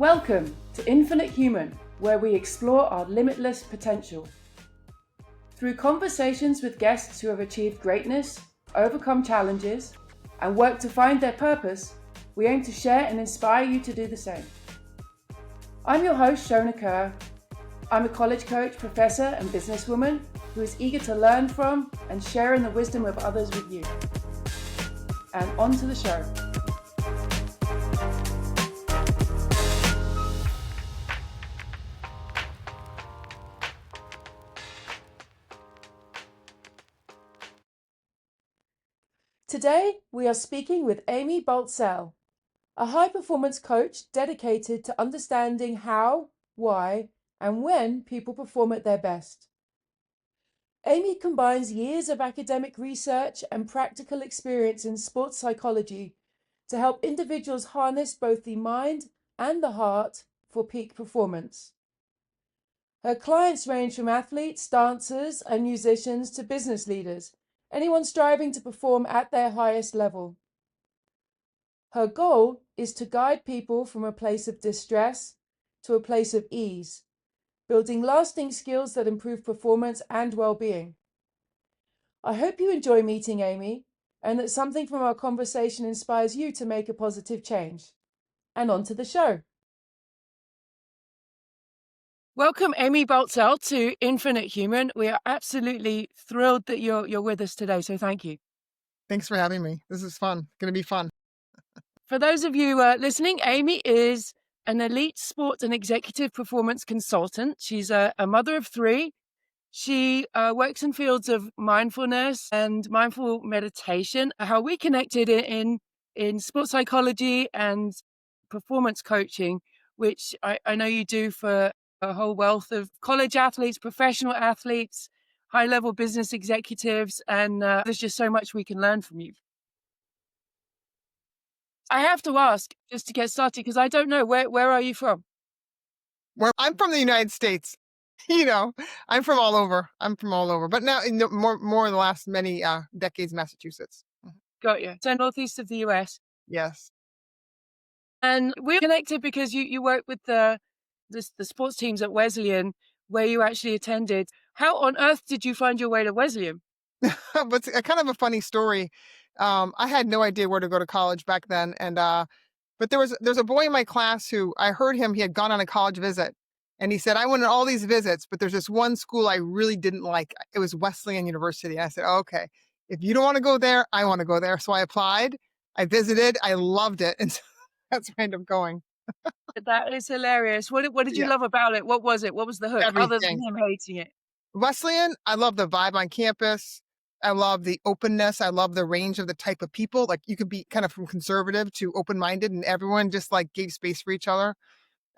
Welcome to Infinite Human, where we explore our limitless potential. Through conversations with guests who have achieved greatness, overcome challenges, and worked to find their purpose, we aim to share and inspire you to do the same. I'm your host, Shona Kerr. I'm a college coach, professor, and businesswoman who is eager to learn from and share in the wisdom of others with you. And on to the show. Today, we are speaking with Amy Baltzell, a high-performance coach dedicated to understanding how, why, and when people perform at their best. Amy combines years of academic research and practical experience in sports psychology to help individuals harness both the mind and the heart for peak performance. Her clients range from athletes, dancers, and musicians to business leaders, anyone striving to perform at their highest level. Her goal is to guide people from a place of distress to a place of ease, building lasting skills that improve performance and well-being. I hope you enjoy meeting Amy and that something from our conversation inspires you to make a positive change. And on to the show. Welcome, Amy Baltzell, to Infinite Human. We are absolutely thrilled that you're with us today, so thank you. Thanks for having me. This is fun. Going to be fun. For those of you listening, Amy is an elite sport and executive performance consultant. She's a mother of three. She works in fields of mindfulness and mindful meditation. How we connected in sports psychology and performance coaching, which I know you do for a whole wealth of college athletes, professional athletes, high-level business executives, and there's just so much we can learn from you. I have to ask, just to get started, because I don't know, where are you from? I'm from the United States. I'm from all over. But now more in the last many decades, Massachusetts. Got you. So northeast of the US. Yes. And we're connected because you work with the sports teams at Wesleyan, where you actually attended. How on earth did you find your way to Wesleyan? But it's kind of a funny story. I had no idea where to go to college back then. And but there's a boy in my class who I heard he had gone on a college visit. And he said, I went on all these visits, but there's this one school I really didn't like. It was Wesleyan University. And I said, oh, okay, if you don't want to go there, I want to go there. So I applied, I visited, I loved it. And so that's where I ended up going. That is hilarious. What did you love about it? What was it? What was the hook? Everything. Other than him hating it? Wesleyan, I love the vibe on campus. I love the openness. I love the range of the type of people. Like you could be kind of from conservative to open-minded and everyone just like gave space for each other.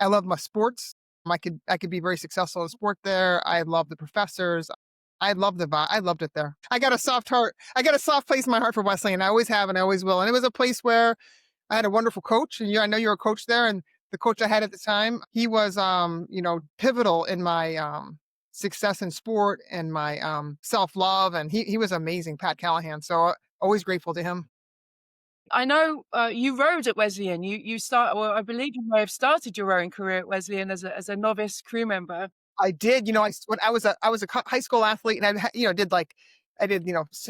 I love my sports. I could be very successful in sport there. I love the professors. I love the vibe. I loved it there. I got a soft heart. I got a soft place in my heart for Wesleyan. I always have and I always will. And it was a place where I had a wonderful coach. And I know you're a coach there. And the coach I had at the time, he was pivotal in my success in sport and my self-love. And he was amazing, Pat Callahan. So always grateful to him. I know you rowed at Wesleyan. I believe you may have started your rowing career at Wesleyan as a novice crew member. I did. When I was a high school athlete, and I did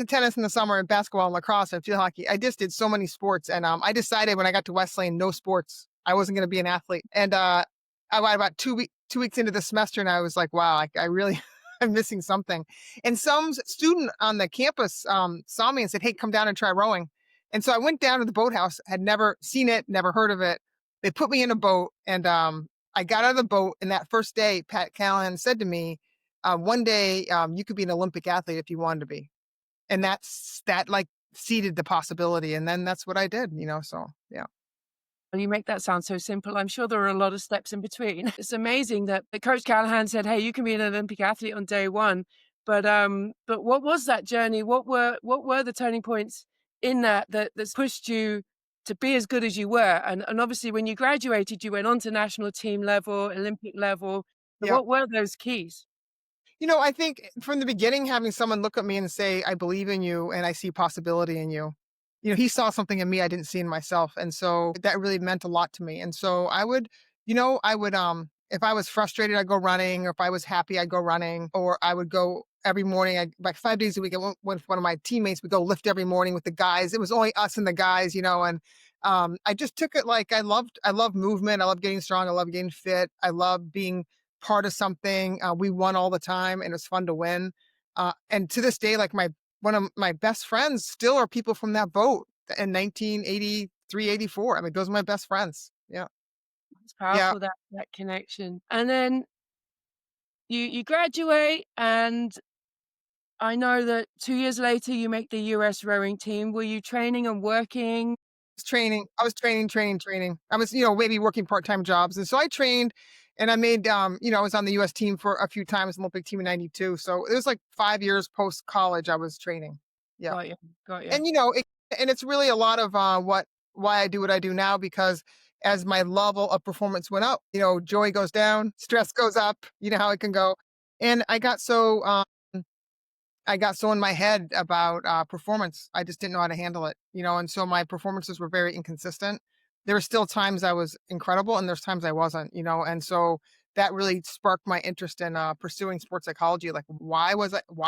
tennis in the summer and basketball and lacrosse and field hockey. I just did so many sports, and I decided when I got to Wesleyan, no sports. I wasn't going to be an athlete, and I about 2 weeks into the semester, and I was like, wow, I really I'm missing something. And some student on the campus saw me and said, hey, come down and try rowing. And so I went down to the boathouse, had never seen it, never heard of it. They put me in a boat and I got out of the boat. And that first day, Pat Callahan said to me, one day you could be an Olympic athlete if you wanted to be. And that seeded the possibility. And then that's what I did, so yeah. You make that sound so simple. I'm sure there are a lot of steps in between. It's amazing that Coach Callahan said, hey, you can be an Olympic athlete on day one. But what was that journey? What were the turning points in that's pushed you to be as good as you were? And obviously when you graduated, you went on to national team level, Olympic level. Yeah. What were those keys? I think from the beginning, having someone look at me and say, I believe in you and I see possibility in you. He saw something in me I didn't see in myself. And so that really meant a lot to me. And so I would I would if I was frustrated, I'd go running, or if I was happy, I'd go running, or I would go every morning. I like 5 days a week. I went with one of my teammates. We go lift every morning with the guys. It was only us and the guys, and I just took it like I love movement. I love getting strong. I love getting fit. I love being part of something. We won all the time, and it was fun to win. And to this day, like my one of my best friends still are people from that boat in 1983, 84. I mean, those are my best friends. Yeah. It's Yeah. powerful, that connection. And then you graduate, and I know that 2 years later you make the US rowing team. Were you training and working? Training. I was training. I was, maybe working part-time jobs. And so I trained and I made, I was on the US team for a few times, Olympic team in 92. So it was like 5 years post college, I was training. Yeah. Got you, got you. And, and it's really a lot of why I do what I do now, because as my level of performance went up, joy goes down, stress goes up, you know how it can go. And I got so in my head about performance. I just didn't know how to handle it, and so my performances were very inconsistent. There were still times I was incredible, and there's times I wasn't, and so that really sparked my interest in pursuing sports psychology. Like, why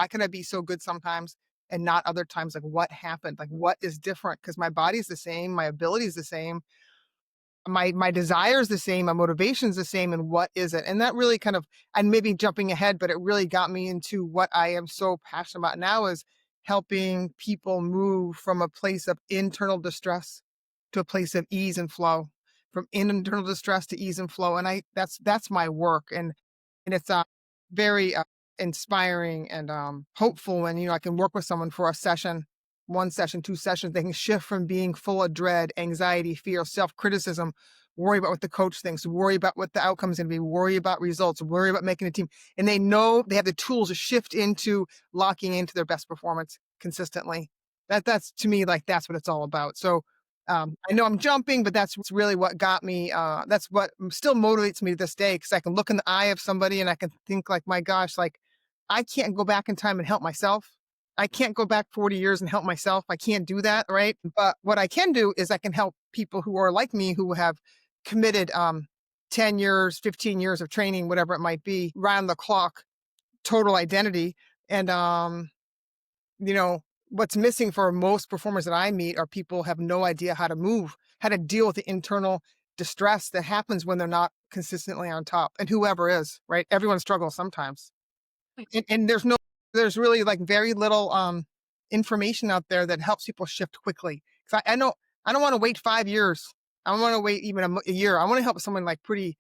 could I be so good sometimes and not other times? Like, what happened? Like, what is different? Because my body's the same, my ability is the same, my desire is the same, my motivation is the same, and what is it? And that really kind of, and maybe jumping ahead, but it really got me into what I am so passionate about now, is helping people move from a place of internal distress to a place of ease and flow, from internal distress to ease and flow. And that's my work. And it's very inspiring and hopeful when, I can work with someone for a session, one session, two sessions. They can shift from being full of dread, anxiety, fear, self-criticism, worry about what the coach thinks, worry about what the outcome is going to be, worry about results, worry about making a team. And they know they have the tools to shift into locking into their best performance consistently. That's to me, like, that's what it's all about. So I know I'm jumping, but that's really what got me. That's what still motivates me to this day, because I can look in the eye of somebody and I can think, like, my gosh, like, I can't go back in time and help myself. I can't go back 40 years and help myself. I can't do that, right? But what I can do is I can help people who are like me, who have committed 10 years, 15 years of training, whatever it might be, round the clock, total identity. And you know, what's missing for most performers that I meet are people have no idea how to move, how to deal with the internal distress that happens when they're not consistently on top. And whoever is, right? Everyone struggles sometimes. And there's really, like, very little information out there that helps people shift quickly. Cause I don't want to wait 5 years. I don't want to wait even a year. I want to help someone, like, pretty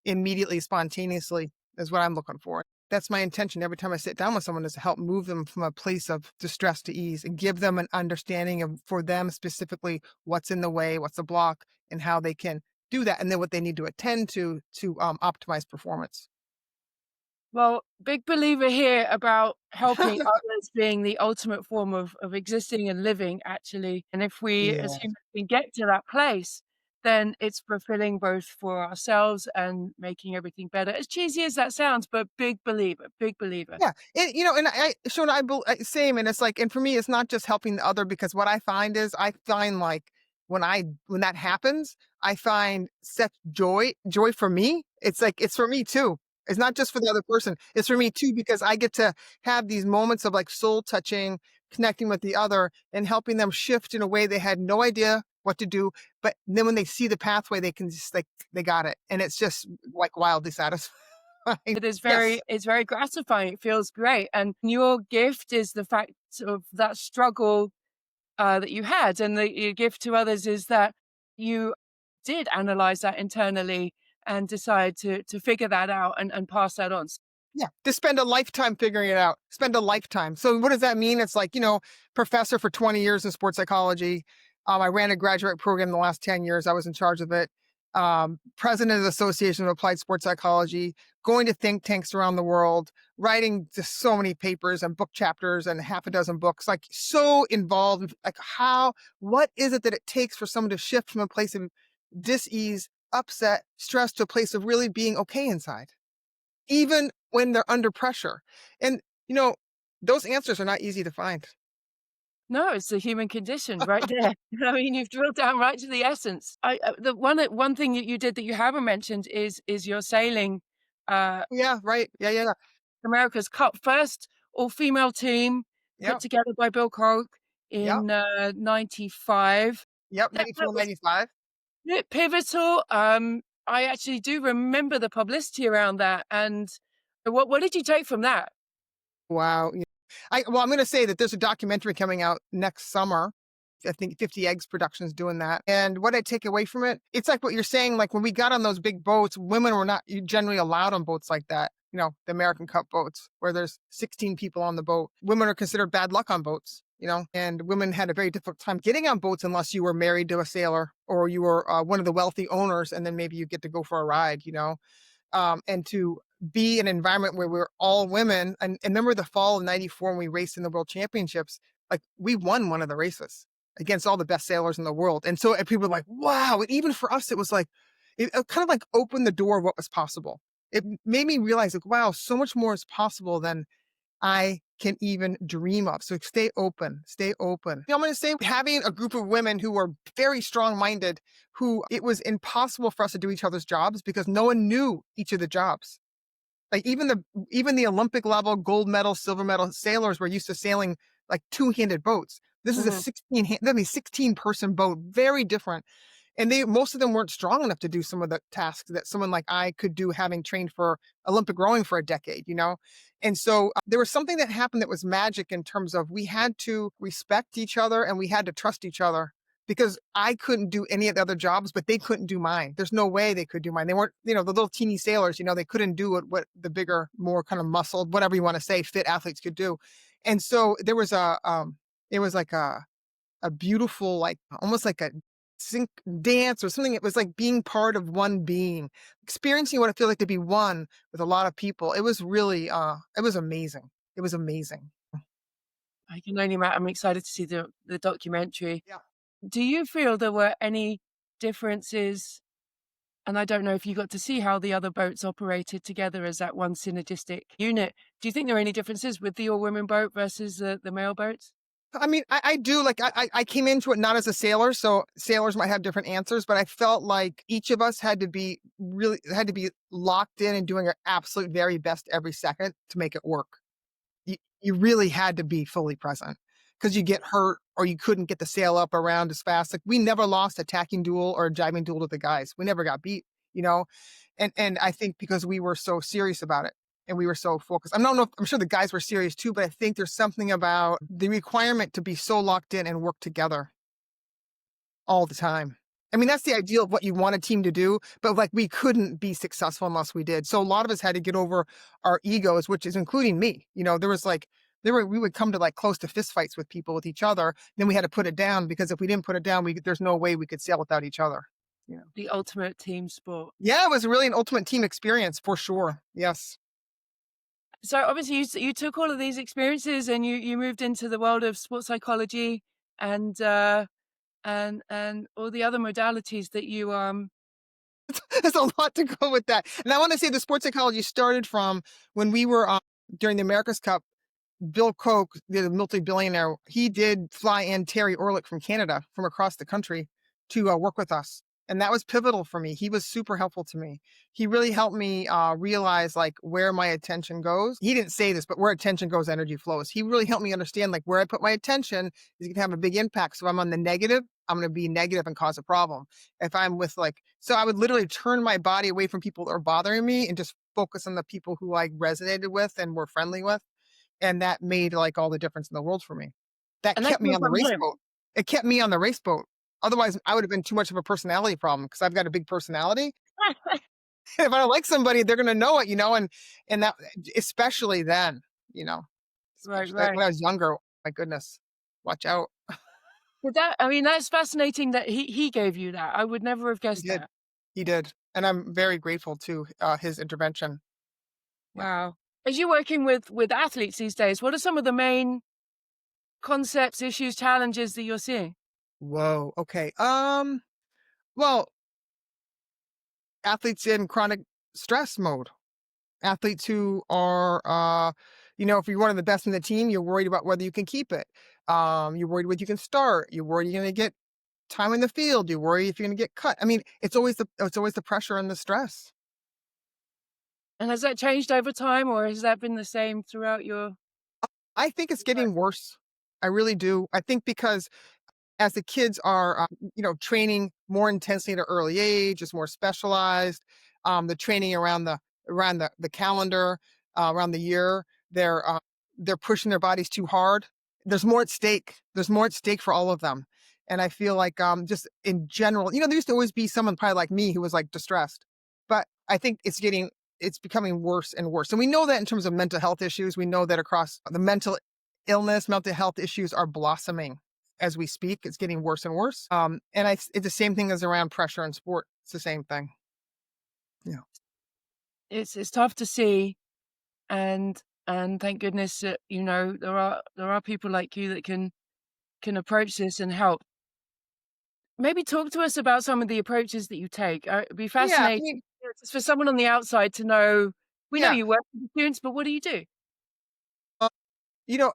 immediately, spontaneously, is what I'm looking for. That's my intention every time I sit down with someone, is to help move them from a place of distress to ease and give them an understanding of, for them specifically, what's in the way, what's the block, and how they can do that, and then what they need to attend to optimize performance. Well, big believer here about helping others being the ultimate form of existing and living, actually. And if we as Yeah. humans can get to that place, then it's fulfilling both for ourselves and making everything better. As cheesy as that sounds, but big believer, big believer. Yeah, and, and Sean, same, and it's like, and for me, it's not just helping the other, because what I find, like, when that happens, I find such joy for me. It's like, it's for me too. It's not just for the other person. It's for me too, because I get to have these moments of, like, soul touching, connecting with the other and helping them shift in a way they had no idea what to do. But then when they see the pathway, they can just, like, they got it. And it's just, like, wildly satisfying. It is Yes. very gratifying. It feels great. And your gift is the fact of that struggle that you had, and your gift to others is that you did analyze that internally and decide to figure that out and pass that on. Yeah, to spend a lifetime figuring it out. Spend a lifetime. So what does that mean? It's like, professor for 20 years in sports psychology. I ran a graduate program the last 10 years. I was in charge of it. President of the Association of Applied Sports Psychology, going to think tanks around the world, writing just so many papers and book chapters and half a dozen books, like, so involved. Like, what is it that it takes for someone to shift from a place of dis-ease, upset, stress, to a place of really being okay inside, even when they're under pressure. And, those answers are not easy to find. No, it's the human condition right there. I mean, you've drilled down right to the essence. The one thing that you did that you haven't mentioned is your sailing, uh, Yeah, right. Yeah, yeah, yeah. America's Cup. First all-female team put Yep, together by Bill Koch yep, in, '95. yep, That 94, was 95. pivotal. I actually do remember the publicity around that, and what did you take from that? Wow. Yeah. Well, I'm gonna say that there's a documentary coming out next summer. I think 50 Eggs Productions doing that. And what I take away from it, it's like what you're saying, like when we got on those big boats, women were not generally allowed on boats like that. The American Cup boats where there's 16 people on the boat. Women are considered bad luck on boats, and women had a very difficult time getting on boats unless you were married to a sailor or you were one of the wealthy owners, and then maybe you get to go for a ride. And to be in an environment where we're all women. And remember the fall of 94 when we raced in the world championships, like we won one of the races against all the best sailors in the world. And people were like, wow. And even for us, it was like, it kind of like opened the door of what was possible. It made me realize like, wow, so much more is possible than I can even dream of. So stay open, stay open. I'm going to say having a group of women who were very strong minded, who it was impossible for us to do each other's jobs because no one knew each of the jobs. Like even the Olympic level gold medal, silver medal sailors were used to sailing like two-handed boats. This is a Mhm. 16-person boat, very different. And most of them weren't strong enough to do some of the tasks that someone like I could do, having trained for Olympic rowing for a decade. And so there was something that happened that was magic in terms of we had to respect each other and we had to trust each other because I couldn't do any of the other jobs, but they couldn't do mine. There's no way they could do mine. They weren't, the little teeny sailors, they couldn't do what the bigger, more kind of muscled, whatever you want to say, fit athletes could do. And so it was like a beautiful, like almost like a sync dance or something. It was like being part of one being, experiencing what it feels like to be one with a lot of people. It was really, it was amazing. It was amazing. I can only I'm excited to see the documentary. Yeah. Do you feel there were any differences, and I don't know if you got to see how the other boats operated together as that one synergistic unit. Do you think there are any differences with the all-women boat versus the male boats? I mean, I do like I came into it not as a sailor, so sailors might have different answers, but I felt like each of us had to be locked in and doing our absolute very best every second to make it work. You really had to be fully present because you get hurt or you couldn't get the sail up around as fast. Like we never lost a tacking duel or a jibing duel to the guys. We never got beat, you know? And I think because we were so serious about it and we were so focused. I don't know if, I'm sure the guys were serious too, but I think there's something about the requirement to be so locked in and work together all the time. I mean, that's the ideal of what you want a team to do, but like we couldn't be successful unless we did. So a lot of us had to get over our egos, which is including me. There was like we would come to like close to fist fights with people with each other. Then we had to put it down because if we didn't put it down, there's no way we could sail without each other. The ultimate team sport. Yeah, it was really an ultimate team experience for sure. Yes. So obviously you took all of these experiences and you moved into the world of sports psychology and and all the other modalities that you There's a lot to go with that. And I want to say the sports psychology started from when we were during the America's Cup. Bill Koch, the multi-billionaire, he did fly in Terry Orlick from Canada, from across the country, to work with us. And that was pivotal for me. He was super helpful to me. He really helped me realize like where my attention goes. He didn't say this, but where attention goes, energy flows. He really helped me understand like where I put my attention is going to have a big impact. So if I'm on the negative, I'm going to be negative and cause a problem. If I'm with so I would literally turn my body away from people that are bothering me and just focus on the people who I resonated with and were friendly with. And that made, like, all the difference in the world for me. That and that kept me came on the from race him. boat. It kept me on the race boat. Otherwise, I would have been too much of a personality problem because I've got a big personality. If I don't like somebody, they're gonna know it, and that especially then, Right, especially like right. when I was younger, my goodness, watch out. But I mean, that's fascinating that he gave you that. I would never have He guessed did. that. He did, and I'm very grateful to, his intervention. Yeah. Wow. As you're working with athletes these days, what are some of the main concepts, issues, challenges that you're seeing? Whoa, okay, well, athletes in chronic stress mode. Athletes who are, if you're one of the best in the team, you're worried about whether you can keep it. You're worried what you can start. You're worried you're going to get time in the field. You worry if you're going to get cut. I mean, it's always the pressure and the stress. And has that changed over time, or has that been the same throughout your I think it's life? getting worse. I really do. I think because as the kids are, training more intensely at an early age, it's more specialized. The training around the calendar, around the year, they're pushing their bodies too hard. There's more at stake. There's more at stake for all of them. And I feel like just in general, there used to always be someone probably like me who was like distressed, but I think it's becoming worse and worse. And we know that in terms of mental health issues, we know that across the mental health issues are blossoming as we speak. It's getting worse and worse. It's the same thing as around pressure in sport. It's the same thing. Yeah. It's tough to see, and thank goodness that, there are people like you that can approach this and help. Maybe talk to us about some of the approaches that you take. It'd be Yeah. I fascinating mean, just for someone on the outside to know. We know yeah. you work with the students, but what do you do?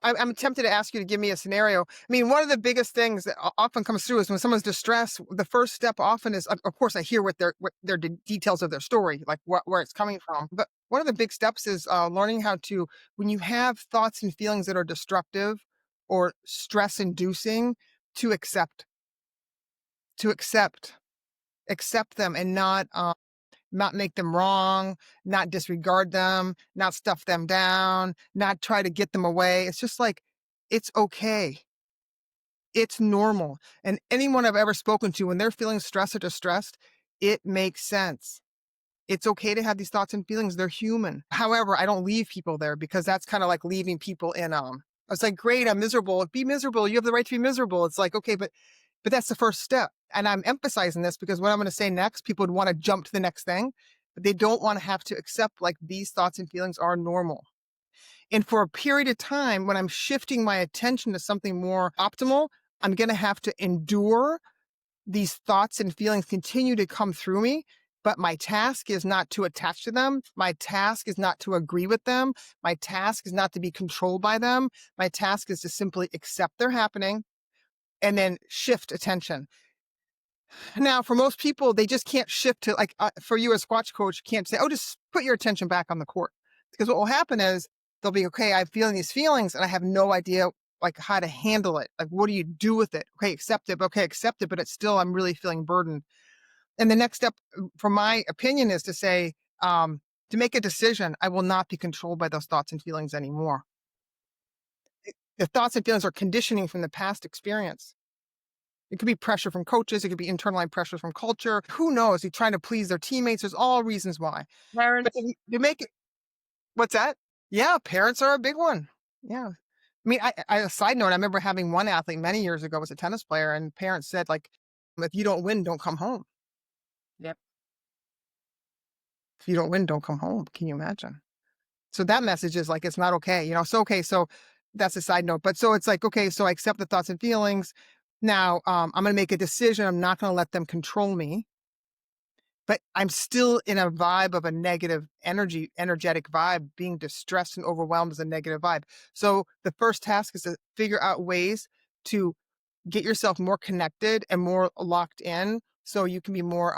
I'm tempted to ask you to give me a scenario. I mean, one of the biggest things that often comes through is when someone's distressed, the first step often is, of course, I hear what their details of their story, like where it's coming from. But one of the big steps is learning how to, when you have thoughts and feelings that are destructive or stress inducing, to accept, to accept, accept them and not make them wrong, not disregard them, not stuff them down, not try to get them away. It's just like, it's okay. It's normal. And anyone I've ever spoken to, when they're feeling stressed or distressed, it makes sense. It's okay to have these thoughts and feelings. They're human. However, I don't leave people there because that's kind of like leaving people in, it's like, great, I'm miserable. Be miserable. You have the right to be miserable. It's like, okay, but that's the first step. And I'm emphasizing this because what I'm going to say next, people would want to jump to the next thing, but they don't want to have to accept like these thoughts and feelings are normal. And for a period of time, when I'm shifting my attention to something more optimal, I'm going to have to endure these thoughts and feelings continue to come through me. But my task is not to attach to them. My task is not to agree with them. My task is not to be controlled by them. My task is to simply accept they're happening and then shift attention. Now, for most people, they just can't shift to like, for you as squash coach, you can't say, oh, just put your attention back on the court. Because what will happen is they'll be, okay, I'm feeling these feelings and I have no idea like how to handle it. Like, what do you do with it? Okay, accept it. Okay, accept it. But it's still, I'm really feeling burdened. And the next step, from my opinion, is to say, to make a decision, I will not be controlled by those thoughts and feelings anymore. The thoughts and feelings are conditioning from the past experience. It could be pressure from coaches. It could be internalized pressure from culture. Who knows? They're trying to please their teammates. There's all reasons why. But Parents, they make it. What's that? Yeah, parents are a big one. Yeah. I mean, a side note, I remember having one athlete many years ago was a tennis player, and parents said, like, if you don't win, don't come home. yep. If you don't win, don't come home. Can you imagine? So that message is like, it's not okay. So, okay. So that's a side note. But so it's like, okay, so I accept the thoughts and feelings. Now, I'm going to make a decision. I'm not going to let them control me. But I'm still in a vibe of a negative energetic vibe. Being distressed and overwhelmed is a negative vibe. So the first task is to figure out ways to get yourself more connected and more locked in so you can be more,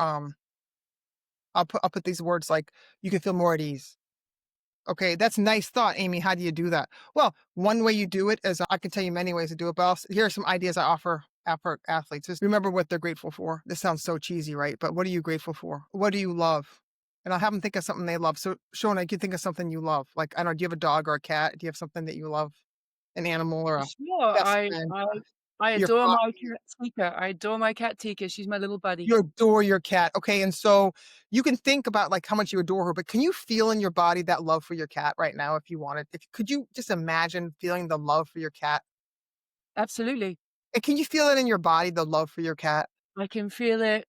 I'll put these words like, you can feel more at ease. Okay, that's a nice thought, Amy. How do you do that? Well, one way you do it is, I can tell you many ways to do it, but here are some ideas I offer athletes. Just remember what they're grateful for. This sounds so cheesy, right? But what are you grateful for? What do you love? And I'll have them think of something they love. So, Shona, you can think of something you love. Like, I don't know, do you have a dog or a cat? Do you have something that you love? An animal or a Sure. best I friend? I I Your adore my hobby? cat Tika. I adore my cat Tika. She's my little buddy. You adore your cat. Okay. And so you can think about like how much you adore her, but can you feel in your body that love for your cat right now if you wanted? Could you just imagine feeling the love for your cat? Absolutely. And can you feel it in your body, the love for your cat? I can feel it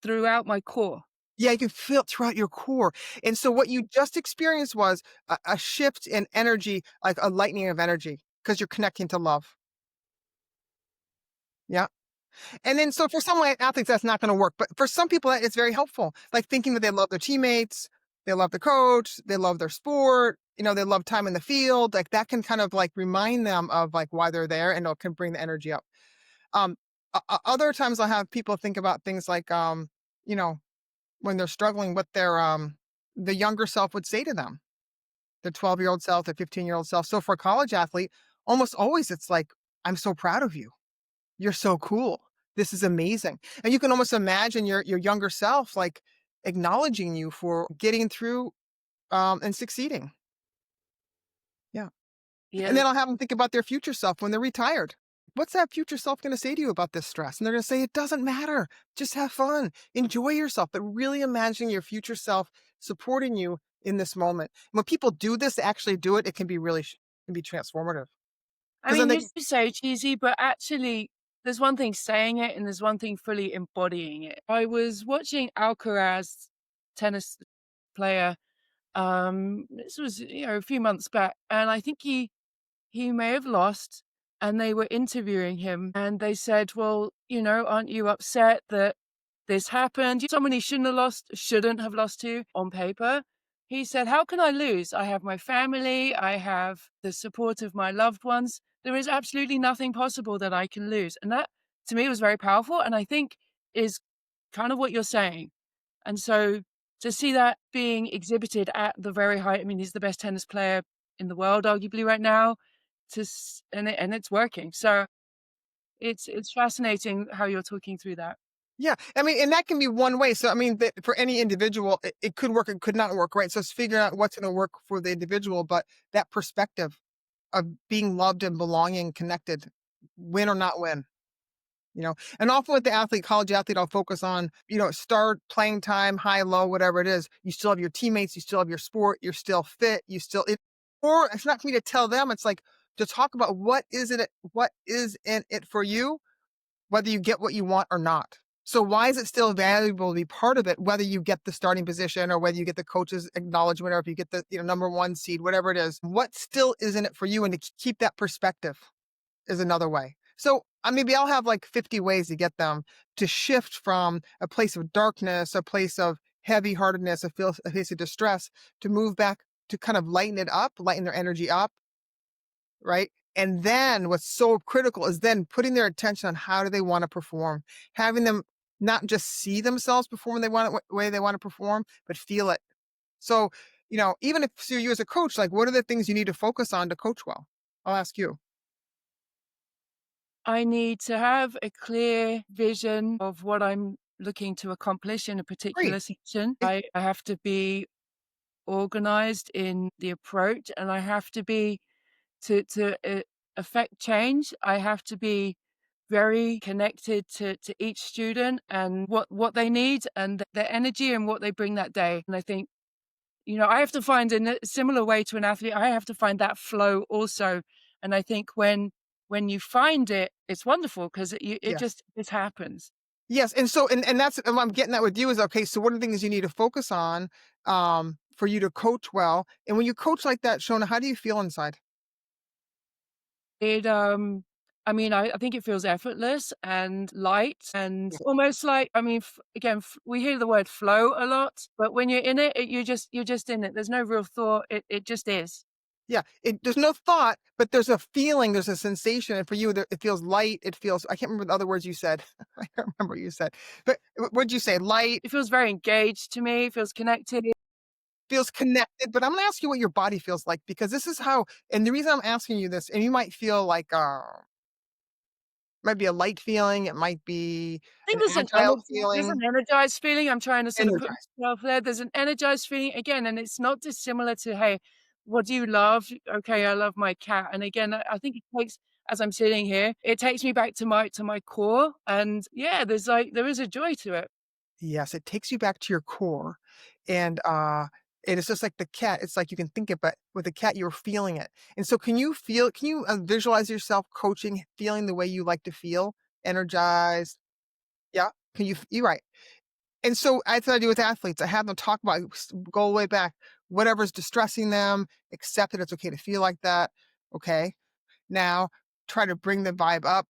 throughout my core. Yeah, you can feel it throughout your core. And so what you just experienced was a shift in energy, like a lightning of energy, because you're connecting to love. Yeah. And then, so for some athletes, that's not going to work. But for some people, it's very helpful. Like thinking that they love their teammates, they love the coach, they love their sport, they love time in the field, like that can kind of like remind them of like why they're there and it can bring the energy up. Um, Other times I'll have people think about things like, you know, when they're struggling, what the younger self would say to them, their 12-year-old self, their 15-year-old self. So for a college athlete, almost always it's like, I'm so proud of you. You're so cool. This is amazing. And you can almost imagine your younger self like acknowledging you for getting through and succeeding. Yeah. And Yeah. then I'll have them think about their future self when they're retired. What's that future self going to say to you about this stress? And they're going to say, it doesn't matter. Just have fun. Enjoy yourself. But really imagining your future self supporting you in this moment. When people do this, they actually do it, it can be really, can be transformative. I Because then mean, they, you say cheesy, but actually, there's one thing saying it and there's one thing fully embodying it. I was watching Alcaraz, tennis player. This was, a few months back, and I think he may have lost, and they were interviewing him, and they said, "Well, aren't you upset that this happened? Someone he shouldn't have lost to on paper." He said, "How can I lose? I have my family, I have the support of my loved ones. There is absolutely nothing possible that I can lose." And that, to me, was very powerful, and I think is kind of what you're saying. And so to see that being exhibited at the very high, I mean, he's the best tennis player in the world, arguably right now, and it's working. So it's fascinating how you're talking through that. yeah. I mean, and that can be one way. So, I mean, for any individual, it could work, it could not work, right? So it's figuring out what's going to work for the individual, but that perspective of being loved and belonging, connected, win or not win. And often with the athlete, college athlete, I'll focus on, start, playing time, high, low, whatever it is. You still have your teammates, you still have your sport, you're still fit, or it's not for me to tell them. It's like to talk about what is in it for you, whether you get what you want or not. So why is it still valuable to be part of it, whether you get the starting position or whether you get the coach's acknowledgement or if you get the, number one seed, whatever it is, what still is in it for you, and to keep that perspective is another way. So maybe I'll have like 50 ways to get them to shift from a place of darkness, a place of heavy heartedness, a place of distress, to move back to kind of lighten their energy up, right? And then what's so critical is then putting their attention on how do they want to perform, having them not just see themselves perform the way they want to perform, but feel it. So, even if so you as a coach, like what are the things you need to focus on to coach well? I'll ask you. I need to have a clear vision of what I'm looking to accomplish in a Great. particular session. I have to be organized in the approach, and I have to be to affect change. I have to be very connected to each student and what they need and their energy and what they bring that day. And I think, I have to find, in a similar way to an athlete, I have to find that flow also. And I think when you find it, it's wonderful because it Yes. just happens. Yes, and so and that's what I'm getting at with you is, okay, so what are the things you need to focus on, for you to coach well? And when you coach like that, Shona, how do you feel inside? It, I mean, I think it feels effortless and light and Yeah. almost like, I mean, again, we hear the word flow a lot, but when you're in it, you're just in it. There's no real thought. It just is. Yeah, there's no thought, but there's a feeling, there's a sensation, and for you, it feels light. It feels. I can't remember the other words you said. I can't remember what you said, but what'd you say? Light, It feels very engaged to me. It feels connected. feels connected. But I'm gonna ask you what your body feels like, because this is how. And the reason I'm asking you this, and you might feel like, might be a light feeling, it might be I think an agile there's an feeling, energized feeling. I'm trying to sort of put energized. myself there. There's an energized feeling again, and it's not dissimilar to, hey, what do you love? Okay, I love my cat. And again, I think it takes, as I'm sitting here, it takes me back to my core. And yeah, there is a joy to it. Yes, it takes you back to your core, and, it is just like the cat, it's like you can think it, but with the cat, you're feeling it, and so can you, visualize yourself coaching, feeling the way you like to feel? Energized? Yeah? Can you you're right, and so that's what I do with athletes, I have them talk about go way back, whatever's distressing them, accept that it's okay to feel like that, okay? Now, try to bring the vibe up.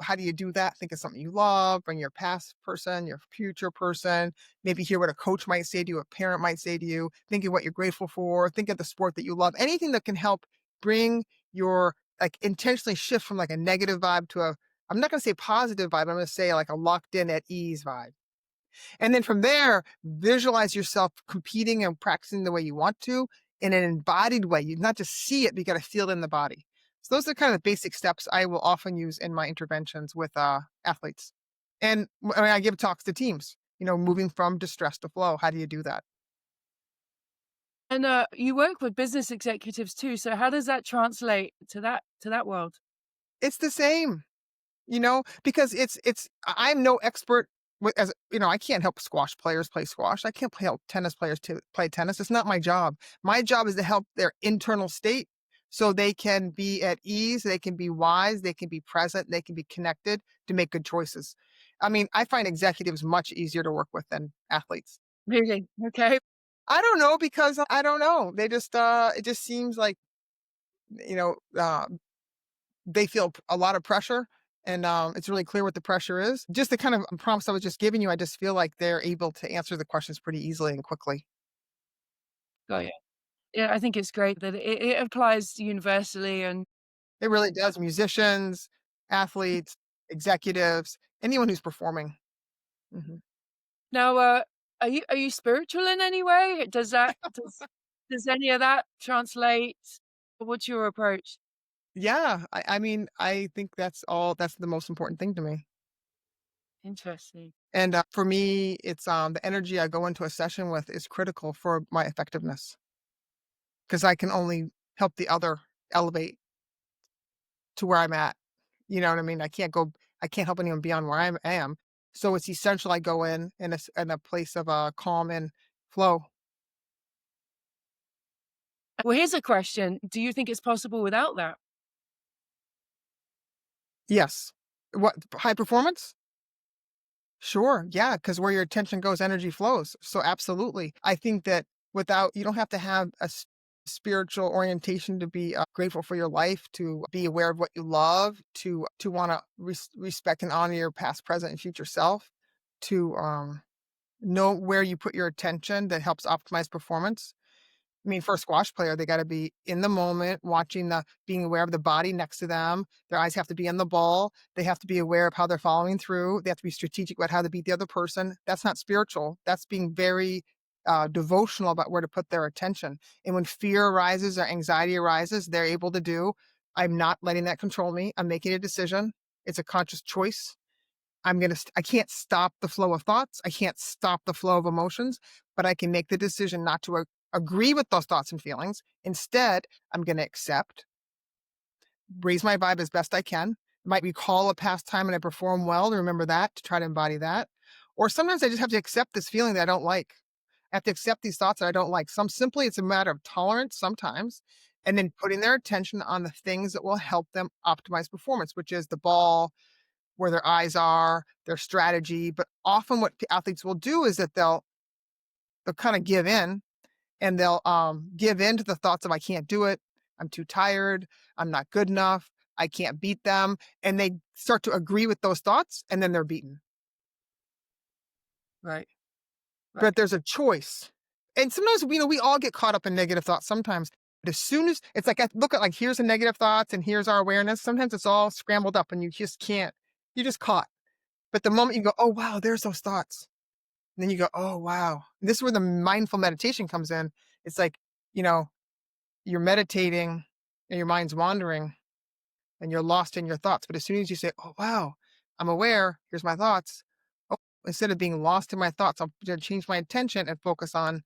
How do you do that? Think of something you love, bring your past person, your future person, maybe hear what a coach might say to you, a parent might say to you, think of what you're grateful for, think of the sport that you love, anything that can help bring your like intentionally shift from like a negative vibe to a I'm not going to say positive vibe. I'm going to say like a locked in at ease vibe. And then from there, visualize yourself competing and practicing the way you want to in an embodied way. You not just see it, but you got to feel it in the body. So those are kind of the basic steps I will often use in my interventions with athletes. And when I give talks to teams, moving from distress to flow, how do you do that? And you work with business executives too. So how does that translate to that world? It's the same. Because I'm no expert as I can't help squash players play squash. I can't help tennis players to play tennis. It's not my job. My job is to help their internal state so they can be at ease, they can be wise, they can be present, they can be connected to make good choices. I mean, I find executives much easier to work with than athletes. Really? Okay. I don't know because I don't know. They just it just seems like you know, uh they feel a lot of pressure and it's really clear what the pressure is. Just the kind of prompts I was just giving you, I just feel like they're able to answer the questions pretty easily and quickly. Got you. Yeah, I think it's great that it applies universally. And It really does. Musicians, athletes, executives, anyone who's performing. Mhm. now, are you spiritual in any way? Does any of that translate? What's your approach? Yeah, I mean, I think that's the most important thing to me. Interesting. And for me, it's the energy I go into a session with is critical for my effectiveness because I can only help the other elevate to where I'm at. You know what I mean? I can't help anyone beyond where I am. So it's essential I go in a place of calm and flow. Well, here's a question. Do you think it's possible without that? Yes. What high performance? Sure. Yeah. Because where your attention goes, energy flows. So absolutely. I think that without you don't have to have spiritual orientation to be grateful for your life, to be aware of what you love, to want to respect and honor your past, present, and future self, to know where you put your attention that helps optimize performance. I mean, for a squash player, they gotta be in the moment, being aware of the body next to them. Their eyes have to be on the ball. They have to be aware of how they're following through. They have to be strategic about how to beat the other person. That's not spiritual. That's being very devotional about where to put their attention. And when fear arises or anxiety arises, they're able to do, I'm not letting that control me. I'm making a decision. It's a conscious choice. I can't stop the flow of thoughts. I can't stop the flow of emotions, but I can make the decision not to agree with those thoughts and feelings. Instead, I'm going to accept, raise my vibe as best I can. Might recall a past time and I perform well to remember that, to try to embody that. Or sometimes I just have to accept this feeling that I don't like. I have to accept these thoughts that I don't like. Simply it's a matter of tolerance sometimes, and then putting their attention on the things that will help them optimize performance, which is the ball, where their eyes are, their strategy. But often what athletes will do is that they'll kind of give in and they'll give in to the thoughts of I can't do it, I'm too tired, I'm not good enough, I can't beat them. And they start to agree with those thoughts and then they're beaten. Right. Right. But there's a choice. And sometimes, we all get caught up in negative thoughts sometimes. But as soon as it's like, I look at like, here's a negative thoughts and here's our awareness. Sometimes it's all scrambled up and you just can't, you're just caught. But the moment you go, oh, wow, there's those thoughts. And then you go, oh, wow. And this is where the mindful meditation comes in. It's like, you know, you're meditating and your mind's wandering and you're lost in your thoughts. But as soon as you say, oh, wow, I'm aware, here's my thoughts. Oh, instead of being lost in my thoughts, I'm going to change my attention and focus on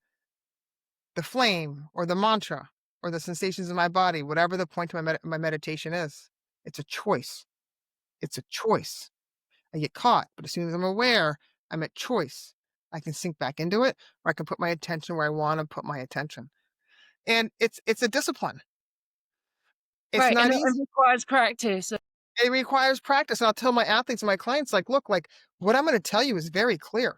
the flame or the mantra or the sensations in my body, whatever the point of my meditation is. It's a choice. It's a choice. I get caught, but as soon as I'm aware, I'm at choice. I can sink back into it, or I can put my attention where I want to put my attention. And it's a discipline. It's Right. And not it easy. requires practice. It requires practice. And I'll tell my athletes and my clients, like, look, like what I'm going to tell you is very clear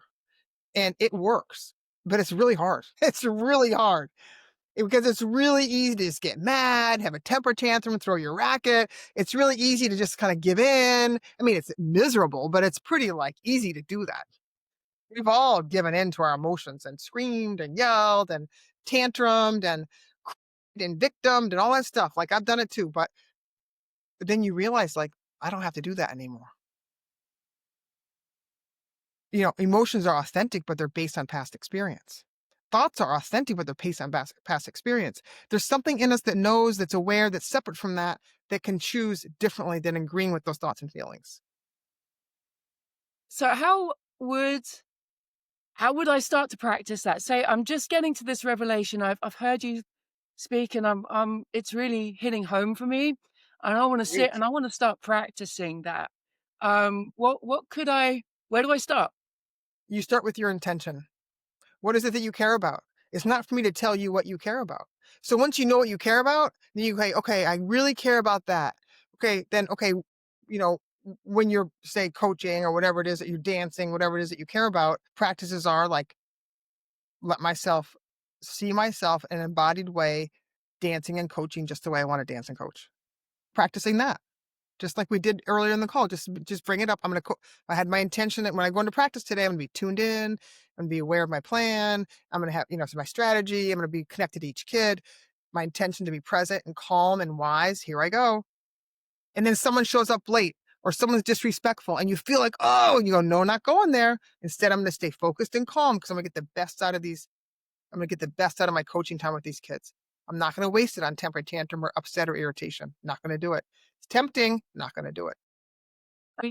and it works, but it's really hard. It's really hard. because it's really easy to just get mad, have a temper tantrum, throw your racket. It's really easy to just kind of give in. I mean, it's miserable, but it's pretty like easy to do that. We've all given in to our emotions and screamed and yelled and tantrumed and cried and victimed and all that stuff. Like I've done it too, but then you realize like I don't have to do that anymore. Emotions are authentic, but they're based on past experience. Thoughts are authentic, but they're based on past experience. There's something in us that knows, that's aware, that's separate from that, that can choose differently than agreeing with those thoughts and feelings. So how would I start to practice that? Say I'm just getting to this revelation. I've heard you speak, and it's really hitting home for me, and I want to sit Great. and I want to start practicing that. What could I? Where do I start? You start with your intention. What is it that you care about? It's not for me to tell you what you care about. So once you know what you care about, then you say, okay, I really care about that. Okay, then, okay, when you're, say, coaching or whatever it is that you're dancing, whatever it is that you care about, practices are like, let myself see myself in an embodied way, dancing and coaching just the way I want to dance and coach. Practicing that. Just like we did earlier in the call, just bring it up. I had my intention that when I go into practice today, I'm gonna be tuned in, I'm gonna be aware of my plan, I'm gonna have, so my strategy, I'm gonna be connected to each kid, my intention to be present and calm and wise. Here I go. And then someone shows up late or someone's disrespectful and you feel like, oh, and you go, no, not going there. Instead, I'm gonna stay focused and calm because I'm gonna get the best out of my coaching time with these kids. I'm not gonna waste it on temper tantrum or upset or irritation. Not gonna do it. It's tempting, not gonna do it.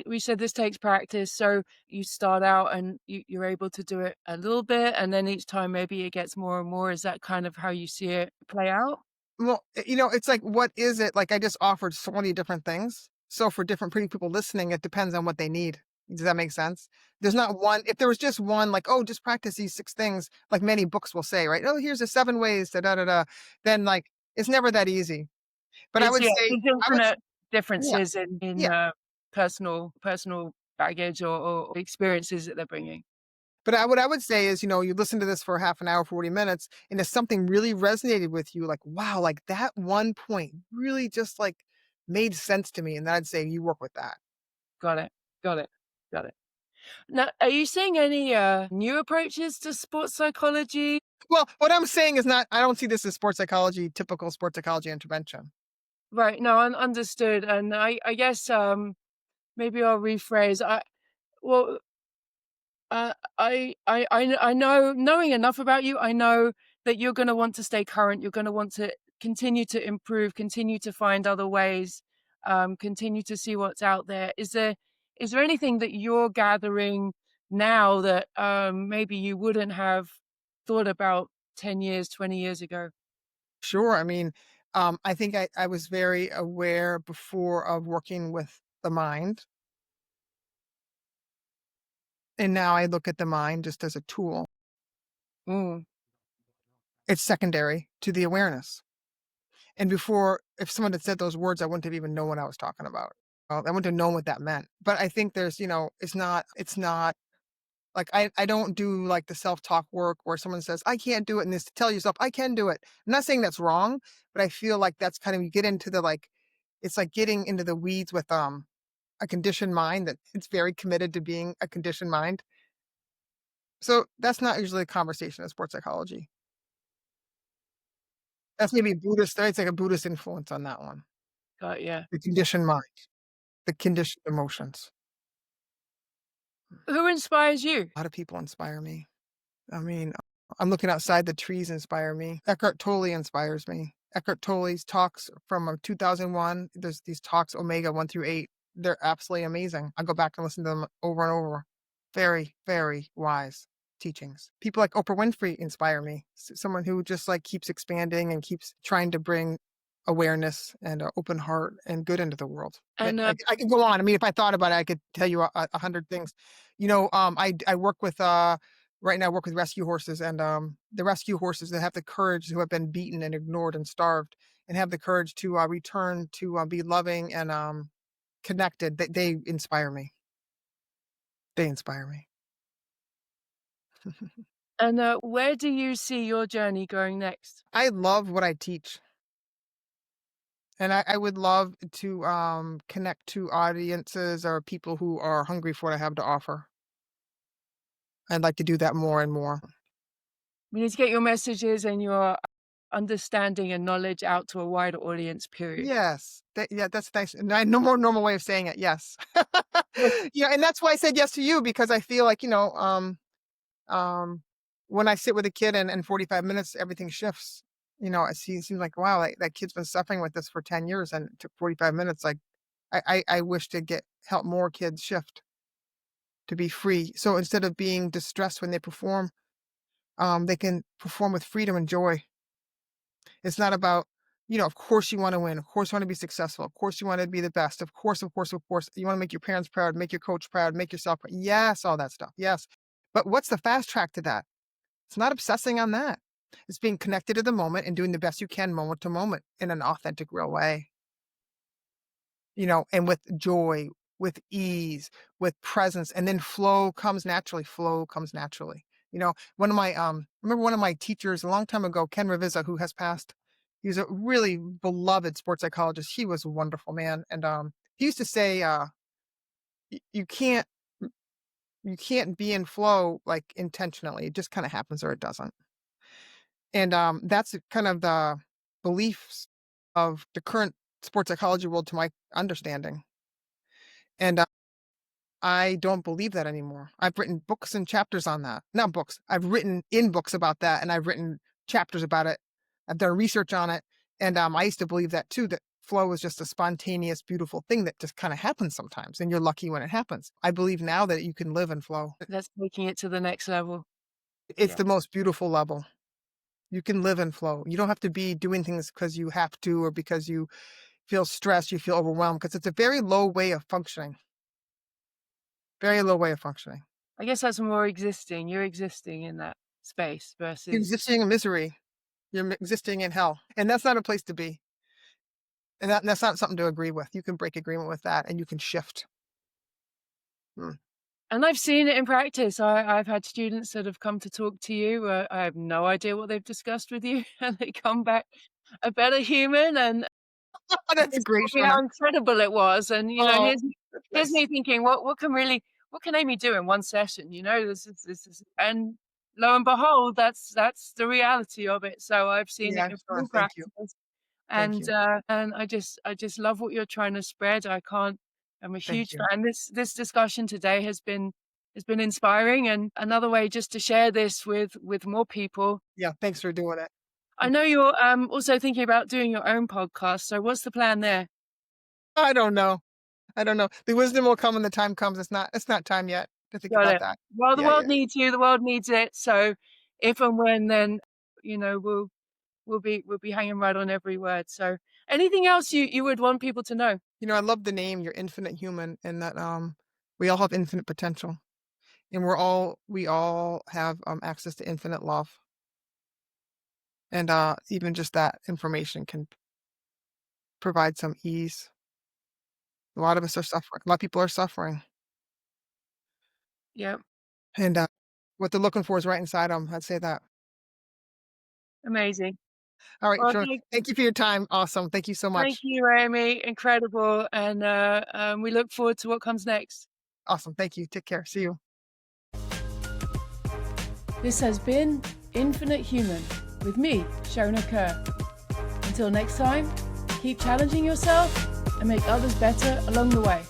We said this takes practice, so you start out and you're able to do it a little bit, and then each time maybe it gets more and more. Is that kind of how you see it play out? Well, it's like, what is it? Like, I just offered so many different things. So for different pretty people listening, it depends on what they need. Does that make sense? There's not one. If there was just one, like, oh, just practice these 6 things, like many books will say, right? Oh, here's the 7 ways to da da da. Then, like, it's never that easy. But I It's would yeah, say, there's I would, infinite yeah, differences in yeah. personal baggage or experiences that they're bringing. But what I would say is, you listen to this for half an hour, 40 minutes, and if something really resonated with you, like, wow, like that one point really just like made sense to me. And then I'd say you work with that. Got it. Got it. Got it. Now, are you seeing any new approaches to sports psychology? Well, what I'm saying is not, I don't see this as sports psychology, typical sports psychology intervention. Right. No, understood. And I guess maybe I'll rephrase. Well, I know, knowing enough about you, I know that you're going to want to stay current. You're going to want to continue to improve, continue to find other ways, continue to see what's out there. Is there anything that you're gathering now that maybe you wouldn't have thought about 10 years, 20 years ago? Sure. I mean, I think I was very aware before of working with the mind. And now I look at the mind just as a tool. Mm, It's secondary to the awareness. And before, if someone had said those words, I wouldn't have even known what I was talking about. I wouldn't have known what that meant. But I think there's, it's not like I don't do like the self-talk work where someone says, I can't do it. And this to tell yourself, I can do it. I'm not saying that's wrong, but I feel like that's kind of, you get into the like, it's like getting into the weeds with a conditioned mind that it's very committed to being a conditioned mind. So that's not usually a conversation in sports psychology. That's maybe Buddhist, it's like a Buddhist influence on that one. got yeah. The conditioned mind, the conditioned emotions. Who inspires you? A lot of people inspire me. I mean, I'm looking outside, the trees inspire me. Eckhart Tolle inspires me. Eckhart Tolle's talks from 2001, there's these talks, Omega 1 through 8. They're absolutely amazing. I go back and listen to them over and over. Very, very wise teachings. People like Oprah Winfrey inspire me. Someone who just like keeps expanding and keeps trying to bring awareness and an open heart and good into the world. But And I could go on. I mean, if I thought about it, I could tell you 100 things. I work with right now I work with rescue horses, and the rescue horses that have the courage, who have been beaten and ignored and starved, and have the courage to return to be loving and connected. They inspire me. They inspire me. And where do you see your journey going next? I love what I teach. And I would love to connect to audiences or people who are hungry for what I have to offer. I'd like to do that more and more. We need to get your messages and your understanding and knowledge out to a wider audience, period. Yes. Yeah, that's nice. No more normal way of saying it. Yes. Yes. Yeah, and that's why I said yes to you because I feel like, um, when I sit with a kid and in 45 minutes, everything shifts. It seems like, wow, that kid's been suffering with this for 10 years and it took 45 minutes. Like, I wish to help more kids shift to be free. So instead of being distressed when they perform, they can perform with freedom and joy. It's not about, of course you want to win. Of course you want to be successful. Of course you want to be the best. Of course, of course, of course. You want to make your parents proud, make your coach proud, make yourself proud. Yes, all that stuff. Yes. But what's the fast track to that? It's not obsessing on that. It's being connected to the moment and doing the best you can moment to moment in an authentic, real way. And with joy, with ease, with presence, and then flow comes naturally. Flow comes naturally. Remember one of my teachers a long time ago, Ken Reviza, who has passed. He was a really beloved sports psychologist. He was a wonderful man, and he used to say, "You can't be in flow like intentionally. It just kind of happens or it doesn't." And that's kind of the beliefs of the current sports psychology world, to my understanding. And I don't believe that anymore. I've written books and chapters on that. Not books. I've written in books about that, and I've written chapters about it. I've done research on it, and I used to believe that too. That flow is just a spontaneous, beautiful thing that just kind of happens sometimes, and you're lucky when it happens. I believe now that you can live in flow. That's taking it to the next level. It's Yeah. the most beautiful level. You can live in flow. You don't have to be doing things because you have to or because you feel stressed, you feel overwhelmed, because it's a very low way of functioning. Very low way of functioning. I guess that's more existing. You're existing in that space You're versus existing in misery. You're existing in hell. And that's not a place to be. And that's not something to agree with. You can break agreement with that and you can shift. Mm. and I've seen it in practice. I've had students that have come to talk to you. I have no idea what they've discussed with you, and they come back a better human, and That's just great, told me how Shona. incredible it was. And Oh, that's here's nice. me thinking, what can Amy do in one session? This is, and lo and behold, that's the reality of it. So I've seen it Yeah, in Shona, full thank you. practice. Thank And you. I just love what you're trying to spread. I'm a Thank huge you. fan. This discussion today has been inspiring, and another way just to share this with more people. Yeah, thanks for doing it. I know you're also thinking about doing your own podcast. So what's the plan there? I don't know. I don't know. The wisdom will come when the time comes. It's not time yet to think Got about it. that. Well, the Yeah, world yeah, yeah. needs you. The world needs it. So if and when, then we'll be hanging right on every word. So anything else you would want people to know? I love the name, You're Infinite Human, and that we all have infinite potential. And we all have access to infinite love. And even just that information can provide some ease. A lot of us are suffering. A lot of people are suffering. Yeah, And what they're looking for is right inside them. I'd say that. amazing. All right, Well, sure. Thank you for your time. Awesome. Thank you so thank much. you, Amy. Incredible. And we look forward to what comes next. Awesome. Thank you. Take care. See you. This has been Infinite Human with me, Shona Kerr. Until next time, keep challenging yourself and make others better along the way.